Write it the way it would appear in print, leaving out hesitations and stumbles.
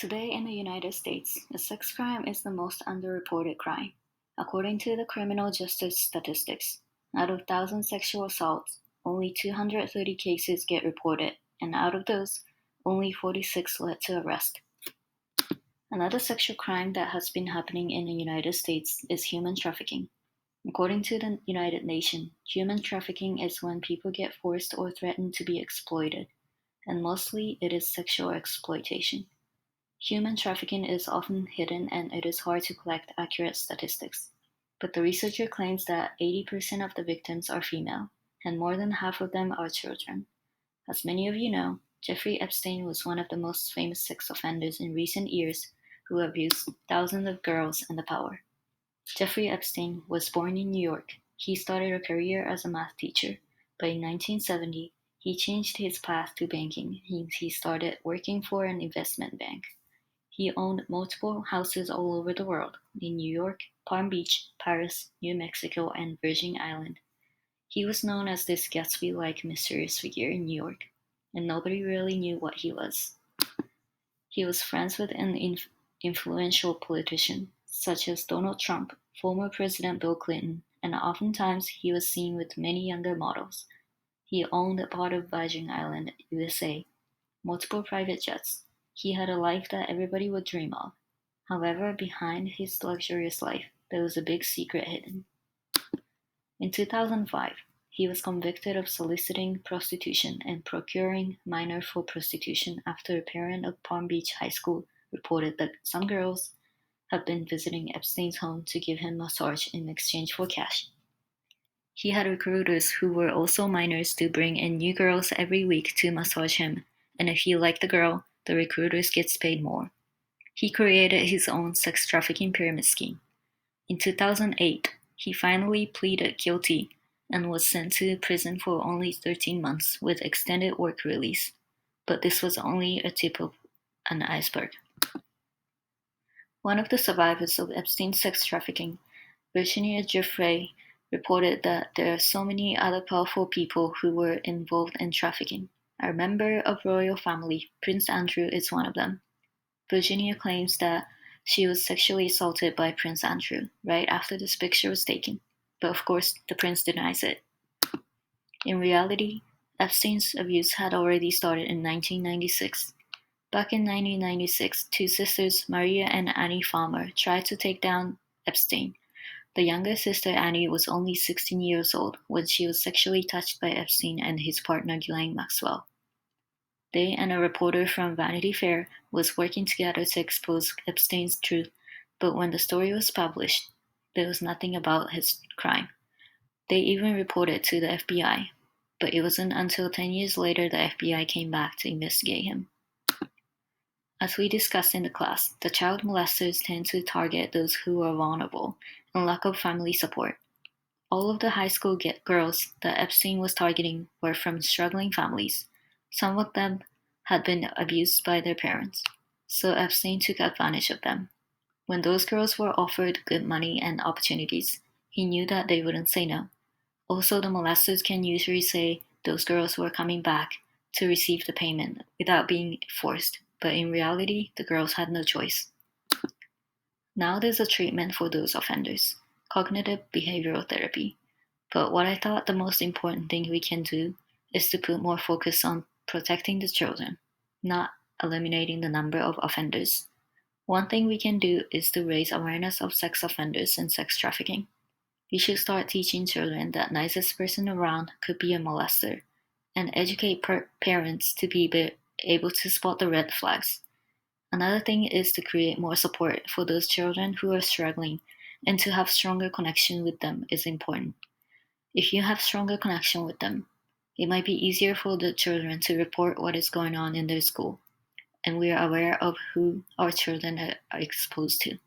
Today in the United States, the sex crime is the most underreported crime. According to the criminal justice statistics, out of 1,000 sexual assaults, only 230 cases get reported, and out of those, only 46 led to arrest. Another sexual crime that has been happening in the United States is human trafficking. According to the United Nations, human trafficking is when people get forced or threatened to be exploited, and mostly it is sexual exploitation. Human trafficking is often hidden and it is hard to collect accurate statistics. But the researcher claims that 80% of the victims are female, and more than half of them are children. As many of you know, Jeffrey Epstein was one of the most famous sex offenders in recent years who abused thousands of girls in the power. Jeffrey Epstein was born in New York. He started a career as a math teacher, but in 1970, he changed his path to banking. He started working for an investment bank. He owned multiple houses all over the world, in New York, Palm Beach, Paris, New Mexico, and Virgin Island. He was known as this Gatsby-like mysterious figure in New York, and nobody really knew what he was. He was friends with an influential politician, such as Donald Trump, former President Bill Clinton, and oftentimes he was seen with many younger models. He owned a part of Virgin Island, USA, multiple private jets. He had a life that everybody would dream of. However, behind his luxurious life, there was a big secret hidden. In 2005, he was convicted of soliciting prostitution and procuring minors for prostitution after a parent of Palm Beach High School reported that some girls had been visiting Epstein's home to give him massage in exchange for cash. He had recruiters who were also minors to bring in new girls every week to massage him, and if he liked the girl, the recruiters gets paid more. He created his own sex trafficking pyramid scheme. In 2008, he finally pleaded guilty and was sent to prison for only 13 months with extended work release. But this was only a tip of an iceberg. One of the survivors of Epstein's sex trafficking, Virginia Giuffre, reported that there are so many other powerful people who were involved in trafficking. A member of royal family, Prince Andrew, is one of them. Virginia claims that she was sexually assaulted by Prince Andrew right after this picture was taken, but of course the prince denies it. In reality, Epstein's abuse had already started in 1996. Back in 1996, two sisters, Maria and Annie Farmer, tried to take down Epstein. The younger sister, Annie, was only 16 years old when she was sexually touched by Epstein and his partner, Ghislaine Maxwell. They and a reporter from Vanity Fair was working together to expose Epstein's truth, but when the story was published, there was nothing about his crime. They even reported to the FBI, but it wasn't until 10 years later the FBI came back to investigate him. As we discussed in the class, the child molesters tend to target those who are vulnerable and lack of family support. All of the high school girls that Epstein was targeting were from struggling families. Some of them had been abused by their parents, so Epstein took advantage of them. When those girls were offered good money and opportunities, he knew that they wouldn't say no. Also, the molesters can usually say those girls were coming back to receive the payment without being forced, but in reality, the girls had no choice. Now there's a treatment for those offenders, cognitive behavioral therapy. But what I thought the most important thing we can do is to put more focus on protecting the children, not eliminating the number of offenders. One thing we can do is to raise awareness of sex offenders and sex trafficking. We should start teaching children that nicest person around could be a molester, and educate parents to be able to spot the red flags. Another thing is to create more support for those children who are struggling, and to have stronger connection with them is important. If you have stronger connection with them, it might be easier for the children to report what is going on in their school, and we are aware of who our children are exposed to.